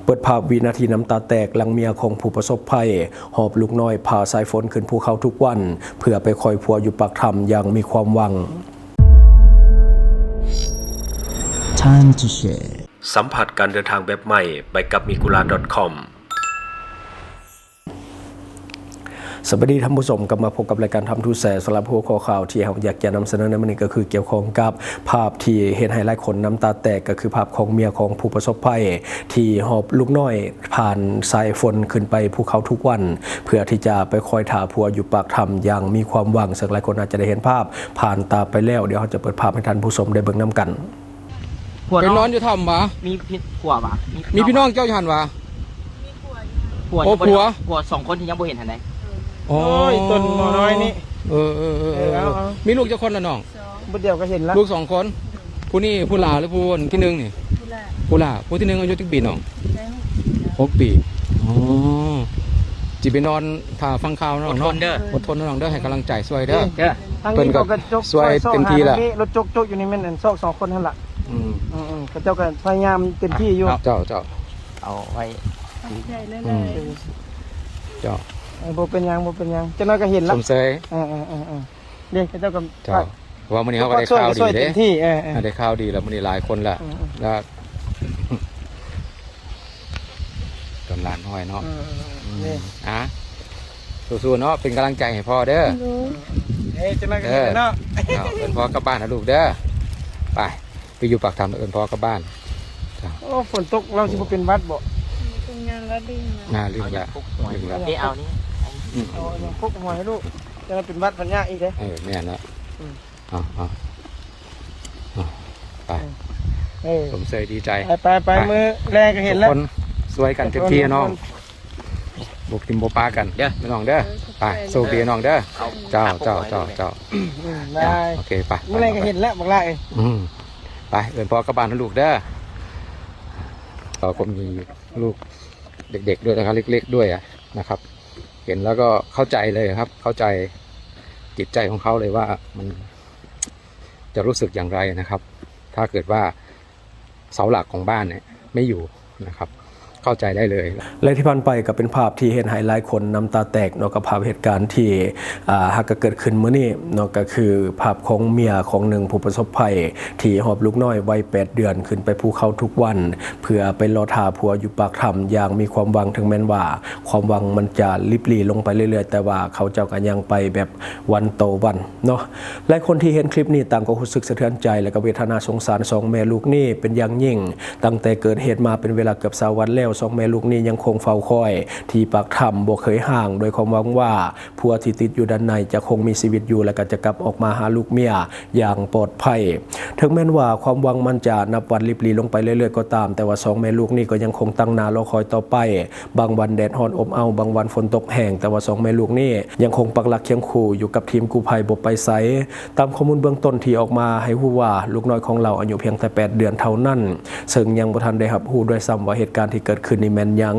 เปิดภาพวินาทีน้ำตาแตกหลังเมียของผู้ประสบภัยหอบลูกน้อยพาสายฝนขึ้นภูเขาทุกวันเพื่อไปคอยพัวอยู่ปากถ้ำอย่างมีความหวัง Time to share สัมผัสการเดินทางแบบใหม่ไปกับmigula.com สวัสดีท่านผู้ชมกลับมาพบกับรายการทำทูแสสำหรับหัวข้อข่าวที่เราอยากจะนำเสนอในวันนี้ก็คือเกี่ยวข้องกับภาพที่เห็นให้หลายคนน้ำตาแตกก็คือภาพของเมียของผู้ประสบภัยที่หอบลูกน้อยผ่านสายฝนขึ้นไปภูเขาทุกวันเพื่อที่จะไปคอยถาผัวอยู่ปากถ้ำอย่างมีความหวังซึ่งหลายคนอาจจะได้เห็นภาพผ่านตาไปแล้วเดี๋ยวเราจะเปิดภาพให้ท่านผู้ชมได้เบิ่งนำกัน ไปนอนอยู่ถ้ำวะ มีผัววะ มีพี่น้องเจ้าชันวะ ผัว โอ้ผัว ผัวสองคนที่ยังบ่เห็นทันไหน โอ้ยต้นน้อยนี่มีลูกเจ้าคนละน้อง บุเดียวก็เห็นแล้ว ลูก2 คนผู้นี่ผู้หลาหรือผู้ที่หนึ่งนี่ผู้หลาผู้ที่หนึ่งอายุจักปีน้อง6 ปีอ๋อจิไปนอนถ่าฟังข่าวน้อง อดทนเด้อ อดทนน้องเด้อให้กำลังใจช่วยเด้อ เด้อ ทาง เพิ่น นี้ ก็ เขาก็จก ช่วยเต็มที่ละ รถจกอยู่นี่แม่นซอก2 คนนั่นล่ะ อืม เขาเจ้าก็พยายามเต็มที่อยู่ เจ้า เอาไว้ อืมเจ้า บ่เป็นหยังเจ้าน้อยก็เห็น ส แล้ว มเสย เด็กเขาเจ้าก็ เจ้าเพราะว่ามื้อนี้เขาก็ได้ข่าวดี ช่วย เด้ เต็มที่ได้ข่าวดีแล้วมื้อนี้หลายคนละแล้วกำลานห้อยเนาะอ่ะสู้ๆเนาะเป็นกำลังใจให้พ่อเด้อ เจ้าน้อยก็เห็นเนาะ เอิ้นพ่อกลับบ้านนะลูกเด้อไปอยู่ปากถ้ำเอิ้นพ่อกลับบ้าน โอ้ฝนตกเราสิบ่เป็นหวัดบ่ เป็นงานระดิ่ง น่าลืมละ เดี๋ยวเอานี่ เอาอย่างพกหัวให้ลูกจะได้เป็นหวัดพันยาอีกเด้ แม่นละเอาไปผมเสยดีใจ ไปมือแรกก็เห็นแล้ว ทุกคนสวยกันเต็มที่น้องบุกทิมโบปากันไม่น้องเด้อไปโชคดีน้องเด้อเจ้าได้ โอเคไป มือแรกก็เห็นแล้วบอกละไปเอิ้นพ่อกลับบ้านนะลูกเด้อเราก็มีลูกเด็กๆด้วยนะครับเล็กๆด้วยนะครับ เห็นแล้วก็เข้าใจเลยครับ เข้าใจจิตใจของเขาเลยว่ามันจะรู้สึกอย่างไรนะครับ ถ้าเกิดว่าเสาหลักของบ้านเนี่ยไม่อยู่นะครับเข้าใจได้เลยและที่ผ่านไปก็เป็นภาพที่เห็นหลายคนน้ำตาแตกเนาะกับภาพเหตุการณ์ที่หากเกิดขึ้นเมื่อนี้เนาะก็คือภาพของเมียของหนึ่งผู้ประสบภัยที่หอบลูกน้อยวัย8 เดือนขึ้นไปภูเขาทุกวันเพื่อไปรอท่าผัวอยู่ปากถ้ำอย่างมีความหวังถึงแม้นว่าความหวังมันจะลิบหลี่ลงไปเรื่อยๆแต่ว่าเขาเจ้าก็ยังไปแบบวันโตวันเนาะหลายคนที่เห็นคลิปนี้ต่างก็รู้สึกสะเทือนใจและก็เวทนาสงสาร2 แม่ลูกนี่เป็นอย่างยิ่งตั้งแต่เกิดเหตุมาเป็นเวลาเกือบ20 วันแล้ว2 แม่ลูกนี้ยังคงเฝ้าคอยที่ปากถ้ำบ่เคยห่างโดยความหวังว่าผัวที่ติดอยู่ด้านในจะคงมีชีวิตอยู่และก็จะกลับออกมาหาลูกเมียอย่างปลอดภัยถึงแม้ว่าความหวังมันจะนับวันลิบหลี่ลงไปเรื่อยๆก็ตามแต่ว่า2 แม่ลูกนี้ก็ยังคงตั้งหน้ารอคอยต่อไปบางวันแดดร้อนอบอ้าวบางวันฝนตกแห้งแต่ว่า2 แม่ลูกนี้ยังคงปักหลักเคียงคู่อยู่กับทีมกู้ภัยบ่ไปไสตามข้อมูลเบื้องต้นที่ออกมาให้รู้ว่าลูกน้อยของเราอายุเพียงแต่8 เดือนเท่านั้นซึ่งยังบ่ทันได้รับรู้ด้วยซ้ำว่าเหตุการณ์ที่เกิดขึ้นนี่แม่นยัง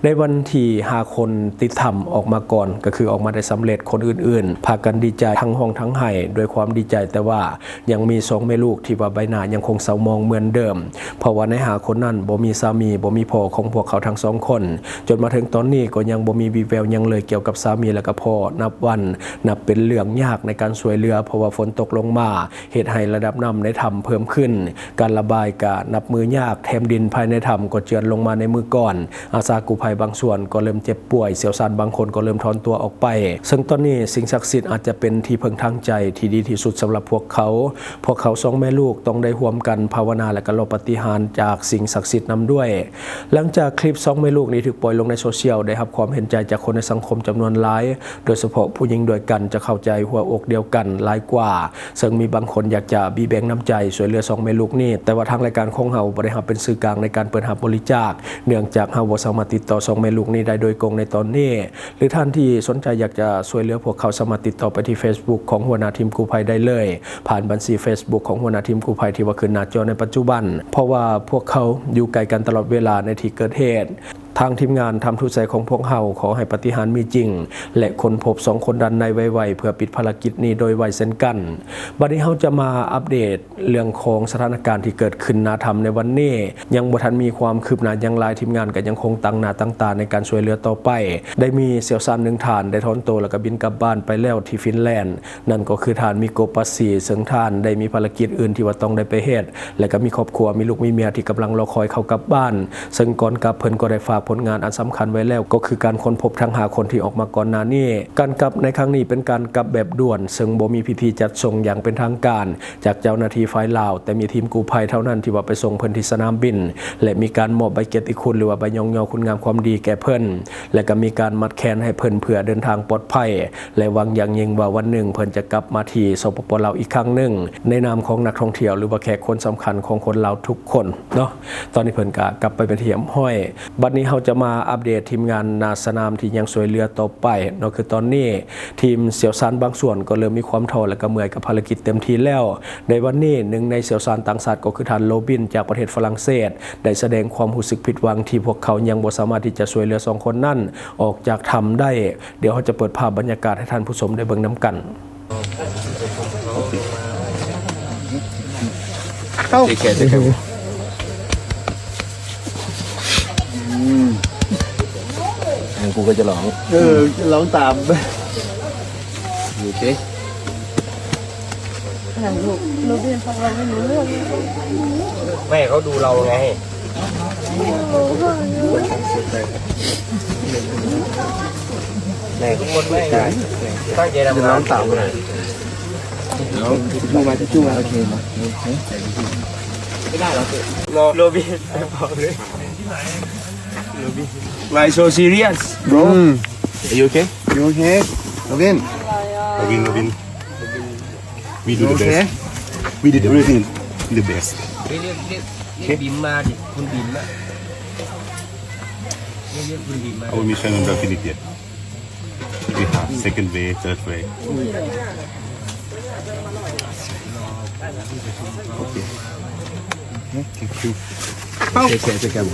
ในวันที่5 คนติดถ้ำออกมาก่อนก็คือออกมาได้สำเร็จคนอื่นๆพากันดีใจทั้งห้องทั้งไห้ด้วยความดีใจแต่ว่ายังมี2 แม่ลูกที่ว่าใบหน้ายังคงเศร้ามองเหมือนเดิมเพราะว่าใน5 คนนั้นบ่มีสามีบ่มีพ่อของพวกเขาทั้ง2 คนจนมาถึงตอนนี้ก็ยังบ่มีวีแววยังเลยเกี่ยวกับสามีและก็พ่อนับวันนับเป็นเรื่องยากในการช่วยเหลือเพราะว่าฝนตกลงมาเหตุให้ระดับน้ำในถ้ำเพิ่มขึ้นการระบายก็นับมือยากแถมดินภายในถ้ำก็เจือนลงมาในมือก่อนอาสากู้ภัยบางส่วนก็เริ่มเจ็บป่วยเสียวซ่านบางคนก็เริ่มถอนตัวออกไปซึ่งตอนนี้สิ่งศักดิ์สิทธิ์อาจจะเป็นที่พึ่งทางใจที่ดีที่สุดสำหรับพวกเขา2 แม่ลูกต้องได้ร่วมกันภาวนาและก็รอปาฏิหาริย์จากสิ่งศักดิ์สิทธิ์นำด้วยหลังจากคลิป2 แม่ลูกนี้ถูกปล่อยลงในโซเชียลได้รับความเห็นใจจากคนในสังคมจำนวนหลายโดยเฉพาะผู้หญิงด้วยกันจะเข้าใจหัวอกเดียวกันหลายกว่าซึ่งมีบางคนอยากจะบีแบ่งน้ำใจช่วยเหลือ2 แม่ลูกนี้แต่ว่าทางรายการของเฮาบ่ได้รับเป็นสื่อกลางในการเปิดรับบริจาคเนื่องจากเฮาบ่สามารถติดต่อ2 แม่ลูกนี้ได้โดยตรงในตอนนี้หรือท่านที่สนใจอยากจะช่วยเหลือพวกเขาสามารถติดต่อไปที่ Facebook ของหัวหน้าทีมกู้ภัยได้เลยผ่านบัญชี Facebook ของหัวหน้าทีมกู้ภัยที่ว่าขึ้นหน้าจอในปัจจุบันเพราะว่าพวกเขาอยู่ไกลกันตลอดเวลาในที่เกิดเหตุ ทางทีมงานทำทุกใจของพวกเฮาขอให้ปาฏิหาริย์มีจริง และค้นพบ2คนดันในไวๆเพื่อปิดภารกิจนี้โดยไวเช่นกันบัดนี้เฮาจะมาอัปเดตเรื่องของสถานการณ์ที่เกิดขึ้นนาธรรมในวันนี้ยังบ่ทันมีความคืบหน้าอย่างไรทีมงานก็ยังคงตั้งหน้าตั้งตาในการช่วยเหลือต่อไปได้มีเสี่ยวซาน1ฐานได้ถอนตัวแล้วก็บินกลับบ้านไปแล้วที่ฟินแลนด์นั่นก็คือฐานมิโกปัสสีซึ่งฐานได้มีภารกิจอื่นที่ว่าต้องได้ไปเฮ็ดและก็มีครอบครัวมีลูกมีเมียที่กำลังรอคอยเข้ากลับบ้านซึ่งก่อนกลับเพิ่นก็ได้ฝากผลงานอันสำคัญไว้แล้วก็คือการค้นพบทั้ง5คนที่ออกมาก่อนหน้านี้การกลับในครั้งนี้เป็นการกลับแบบด่วนซึ่งบ่มีพิธีจัดส่งอย่างเป็นทางการจากเจ้าหน้าที่ฝ่ายลาวแต่มีทีมกู้ภัยเท่านั้นที่ว่าไปส่งเพิ่นที่สนามบินและมีการมอบใบเกียรติคุณหรือว่าใบย่องยอคุณงามความดีแก่เพิ่นและก็มีการมัดแขนให้เพิ่นเพื่อเดินทางปลอดภัยและหวังอย่างยิ่งว่าวันหนึ่งเพิ่นจะกลับมาที่สปป.ลาวอีกครั้งหนึ่งในนามของนักท่องเที่ยวหรือว่าแขกคนสำคัญของคนลาวทุกคนเนาะตอนนี้เพิ่นก็กลับไปเป็นที่ยมห้อยบัดนี้เราจะมาอัปเดตทีมงานนาสนามที่ยังช่วยเหลือต่อไปเนาะคือตอนนี้ทีมเสี่ยวซานบางส่วนก็เริ่มมีความท้อและก็เมื่อยกับภารกิจเต็มที่แล้วในวันนี้หนึ่งในเสี่ยวซานต่างชาติก็คือท่านโรบินจากประเทศฝรั่งเศสได้แสดงความรู้สึกผิดหวังที่พวกเขายังบ่สามารถที่จะช่วยเหลือ2คนนั้นออกจากถ้ำได้เดี๋ยวเราจะเปิดภาพบรรยากาศให้ท่านผู้ชมได้เบิ่งนำกันกูก็จะร้องร้องตามอยู่สิแม่เขาดูเราไงแม่ทุกคนไม่ตั้งใจทำงานตามเลยจูมาโอเคไหมไม่ได้หรอกโรบินบอกเลยWhy so serious, bro? Are you okay? You okay Robin Robin. We do the best. We did everything the best. เรียกบินมาดิคุณบินมาเรียกคุณบินมา Our mission is not finished yet. We have second way, third way. Okay. Thank you. Take care.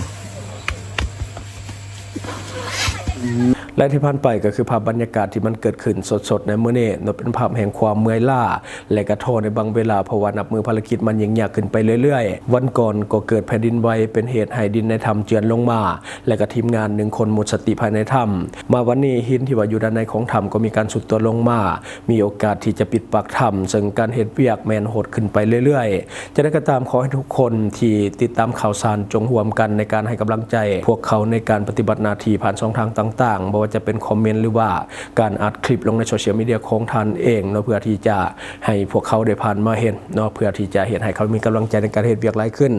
และที่ผ่านไปก็คือภาพบรรยากาศที่มันเกิดขึ้นสดๆในมื้อนี้เป็นภาพแห่งความเมื่อยล้าและกระท้อในบางเวลาเพราะว่านับมือภารกิจมันยิ่งยากขึ้นไปเรื่อยๆวันก่อนก็เกิดแผ่นดินไหวเป็นเหตุให้ดินในถ้ำเจือนลงมาและก็ทีมงาน1คนหมดสติภายในถ้ำมาวันนี้หินที่ว่าอยู่ด้านในของถ้ำก็มีการสุดตัวลงมามีโอกาสที่จะปิดปากถ้ำซึ่งการเฮ็ดเวียกแมนโหดขึ้นไปเรื่อยๆจะได้ก็ตามขอให้ทุกคนที่ติดตามข่าวสารจงร่วมกันในการให้กำลังใจพวกเขาในการปฏิบัติหน้าที่ผ่านช่องทางต่างๆบ่ว่าจะเป็นคอมเมนต์หรือว่าการอัดคลิปลงในโซเชียลมีเดียของท่านเองเนาะเพื่อที่จะให้พวกเขาได้ผ่านมาเห็นเนาะเพื่อที่จะเห็นให้เขามีกำลังใจในการเฮ็ดเวียกหลายขึ้น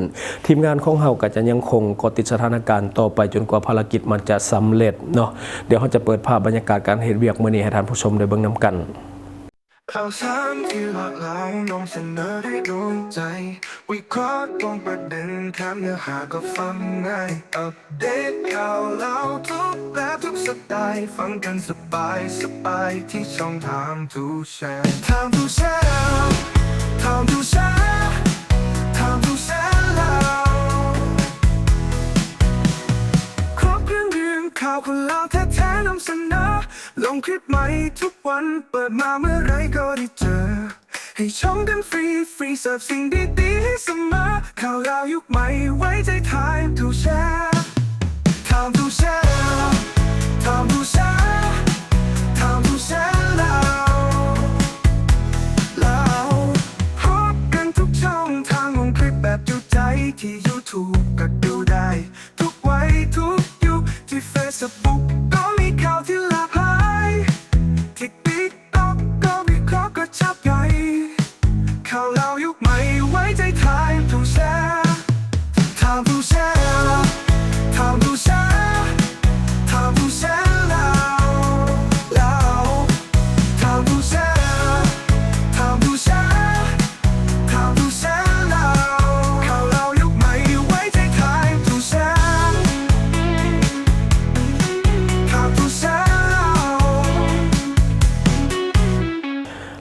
ทีมงานของเฮาก็จะยังคงเกาะติดสถานการณ์ต่อไปจนกว่าภารกิจมันจะสำเร็จเนาะเดี๋ยวเราจะเปิดภาพบรรยากาศการเฮ็ดเวียกมื้อนี้ให้ท่านผู้ชมได้เบิ่งนำกันข่าวสารที่หลากหลายนำเสนอได้โดนใจวิเคราะห์ตรงประเด็นแถมเนื้อหาก็ฟังง่ายอัปเดตข่าวเล่าทุกแบบทุกสไตล์ฟังกันสบายที่ช่องทางทูแชร์Time to share Time to share Time to share แล้วครบเครื่องข่าวคนลาวแท้ๆนำเสนอลงคลิปใหม่ทุกวันเปิดมาเมื่อไรก็ได้เจอให้ชมกันฟรีเสิร์ฟสิ่งดีๆให้เสมอข่าวลาวยุคใหม่ไว้ใจ Time to share Time to share Time to share Time to share แล้วพบกันทุกช่องทางลงคลิปแบบจุใจที่ YouTube ก็ดูได้ทุกวัยทุกยุคที่ Facebookก็มีข่าวที่หลากหลายที่ TikTok ก็วิเคราะห์ก็ชับใหญ่ข่าวเรายุคใหม่ไว้ใจ Time to share Time to share Time to share Time to share แล้ว Time to share Time to share Time to share แล้วข่าวเรายุคใหม่ไว้ใจ Time to share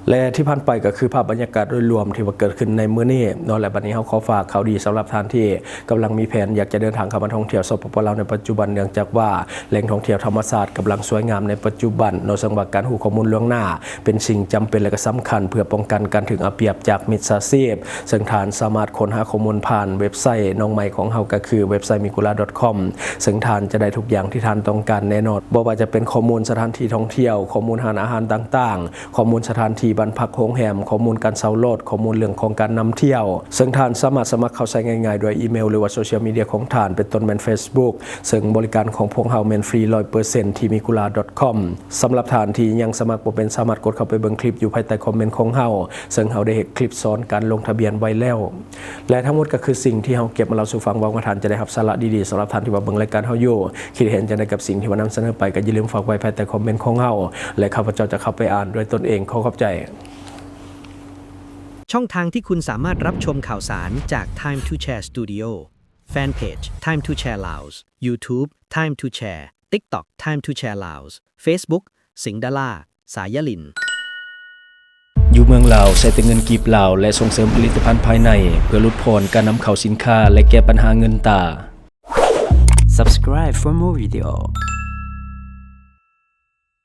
และที่ผ่านไปก็คือภาพบรรยากาศโดยรวมที่ว่าเกิดขึ้นในมื้อนี้เนาะและบัดนี้เฮาขอฝากข่าวดีสำหรับท่านที่กำลังมีแผนอยากจะเดินทางเข้ามาท่องเที่ยวสปปลาวในปัจจุบันเนื่องจากว่าแหล่งท่องเที่ยวธรรมชาติกำลังสวยงามในปัจจุบันเนาะซึ่งว่าการรู้ข้อมูลล่วงหน้าเป็นสิ่งจำเป็นและก็สำคัญเพื่อป้องกันการถึงเอาเปรียบจากมิจฉาชีพซึ่งท่านสามารถค้นหาข้อมูลผ่านเว็บไซต์น้องใหม่ของเฮาก็คือเว็บไซต์ mikula.com ซึ่งท่านจะได้ทุกอย่างที่ท่านต้องการแน่นอนบ่ว่าจะเป็นข้อมูลสถานที่ท่องเที่ยวข้อมูลร้านอาหารต่างๆข้อมูลสถานที่บ้านพักโรงแรมข้อมูลการเช่ารถข้อมูลเรื่องของการนำเที่ยวซึ่งท่านสามารถสมัครเข้าใช้ง่ายๆโดยอีเมลหรือว่าโซเชียลมีเดียของท่านเป็นต้นแม่น Facebook ซึ่งบริการของพวกเฮาแม่นฟรี 100% ที่ mikula.com สำหรับท่านที่ยังสมัครบ่เป็นสามารถกดเข้าไปเบิ่งคลิปอยู่ภายใต้คอมเมนต์ของเฮาซึ่งเฮาได้เฮ็ดคลิปสอนการลงทะเบียนไว้แล้วและทั้งหมดก็คือสิ่งที่เฮาเก็บมาเล่าสู่ฟังว่าท่านจะได้รับสาระดีๆสำหรับท่านที่ว่าเบิ่งรายการเฮาอยู่คิดเห็นจังได๋กับสิ่งที่ว่านำเสนอไปก็อย่าลืมฝากไว้ภายใต้คอมเมนต์ของเฮาและข้าพเจ้าจะเข้าไปอ่านด้วยตนเองขอบใจ ช่องทางที่คุณสามารถรับชมข่าวสารจาก Time to Share Studio Fanpage Time to Share Laos YouTube Time to Share TikTok Time to Share Laos Facebook สิงห์ดาราสายลินอยู่เมืองลาวใช้แต่เงินกีบลาวและส่งเสริมผลิตภัณฑ์ภายในเพื่อลดพรการนำเข้าสินค้าและแก้ปัญหาเงินตา Subscribe for more video.